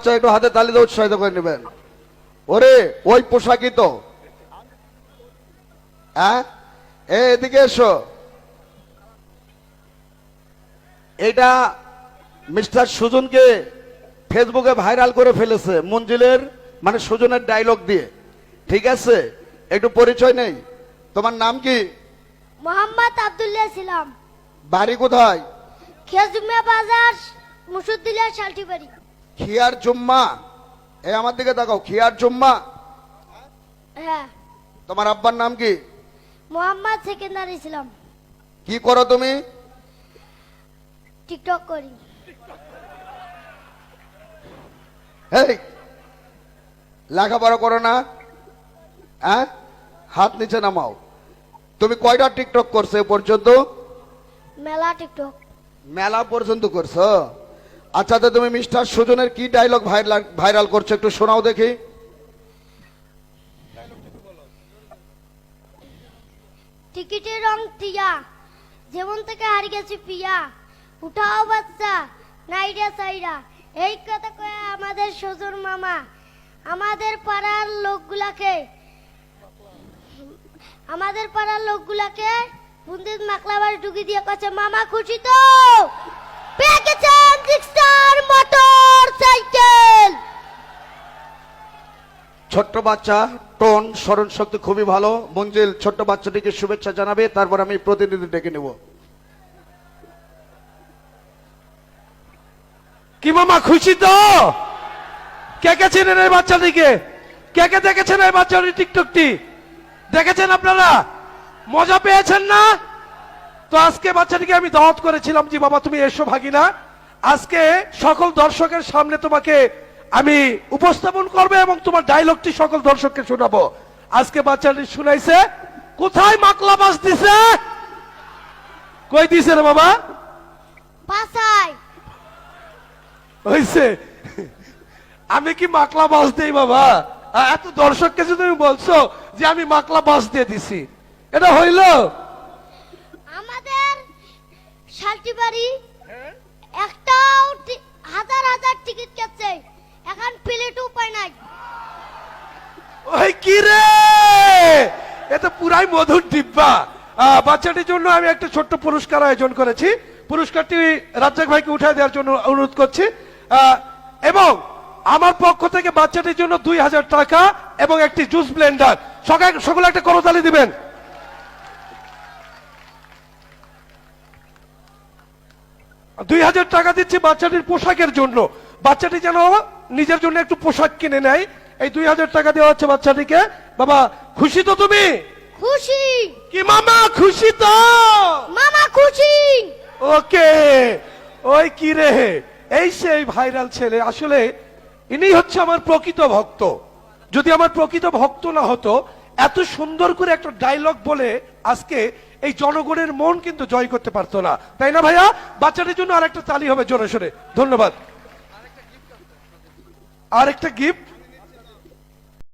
বাচ্চা একটু হাতে তালি দিয়ে উৎসাহিত করে নেবেন। ওরে ওই পোশাকই তো, হ্যাঁ এদিকে এসো। এটা মিস্টার সুজনকে ফেসবুকে ভাইরাল করে ফেলেছে মঞ্জিলের মানে সুজনের ডায়লগ দিয়ে, ঠিক আছে? একটু পরিচয় নেই, তোমার নাম কি? মোহাম্মদ আব্দুল্লাহ ছিলাম। বাড়ি কোথায়? খেজুমিয়া বাজার, মুসুদ্দিল্লাহ শালটিবাড়ি। খিয়ার জুম্মা, এই আমার দিকে তাকাও, খিয়ার জুম্মা। হ্যাঁ। তোমার আব্বার নাম কি? মোহাম্মদ সেকেন্দার ইসলাম। কি করো তুমি? টিকটক করি। এই লেখাপড়া করো না? হ্যাঁ, হাত নিচে নামাও। তুমি কয়টা টিকটক করছো এ পর্যন্ত? মেলা টিকটক। মেলা পর্যন্ত করছো? আচ্ছা, তো তুমি মিস্টার সুজনের কি ডায়লগ ভাইরাল করছো একটু শোনাও দেখি। টিকিটের রং টিয়া, যেমন থেকে হারিয়ে গেছি পিয়া, উঠাও বাচ্চা নাইরা সাইরা। এই কথা কয়ে আমাদের সুজন মামা আমাদের পাড়ার লোকগুলাকে বুন্দির মাকলা বাড়ি ঢুকি দিয়ে কাছে, মামা খুশি তো? পেয়ে গেছেন জিক্সার মোটর সাইকেল। ছোট্ট বাচ্চা, টোন স্মরণ শক্তি খুবই ভালো। মঞ্জিল ছোট্ট বাচ্চাটিকে শুভেচ্ছা জানাবে, তারপর আমি প্রতিনিধি ডেকে নেব। কি মামা খুশি তো? কে কে চেনেন এই বাচ্চাটিকে? কে কে দেখেছেন এই বাচ্চাটির টিকটকটি? দেখেছেন আপনারা? মজা পেয়েছেন না? তো আজকে বাচ্চাটিকে আমি দাওয়াত করেছিলাম যে বাবা তুমি এসো ভাগিনা, আজকে সকল দর্শকের সামনে তোমাকে আমি উপস্থাপন করবে এবং তোমার ডায়লগটি সকল দর্শককে শোনাবো। আজকে বাচ্চাটি শুনাইছে কোথায় মাকলা বাস দিছে? কই দিছে রে বাবা? বাসাই। হইছে? আমি কি মাকলা বাস দেই বাবা? এত দর্শককে যদি তুমি বলছো যে আমি মাকলা বাস দিয়ে দিছি, এটা হইল? আমাদের শালটিবাড়ি একটাও হাজার হাজার টিকিট কেটে, এখন প্লেট উপায় নাই। ওই কি রে, এটা পুরাই মধুর ডিব্বা। বাচ্চাটির জন্য আমি একটা ছোট্ট পুরস্কার আয়োজন করেছি। পুরস্কারটি রাজ্জাক ভাইকে উঠায় দেওয়ার জন্য অনুরোধ করছি, এবং আমার পক্ষ থেকে বাচ্চাটির জন্য 2000 টাকা এবং একটি জুস ব্লেন্ডার। সকলে একটা করতালি দিবেন। $2000 দিচ্ছি বাচ্চাটির পোশাকের জন্য। বাচ্চাটি যেন নিজের জন্য একটু পোশাক কিনে নেয়, এই 2000 টাকা দেওয়া হচ্ছে বাচ্চাটিকে। বাবা খুশি তো তুমি? খুশি। কি মামা খুশি তো? মামা খুশি। ওকে। ওই কি রে, এই সেই ভাইরাল ছেলে। আসলে ইনি হচ্ছে আমার প্রকৃত ভক্ত। যদি আমার প্রকৃত ভক্ত না হতো, এত সুন্দর করে একটা ডায়লগ বলে আজকে এই জনগণের মন কিন্তু জয় করতে পারতো না, তাই না ভাইয়া? বাচ্চাটির জন্য আরেকটা তালি হবে জোরে সোরে। ধন্যবাদ। আরেকটা গিফট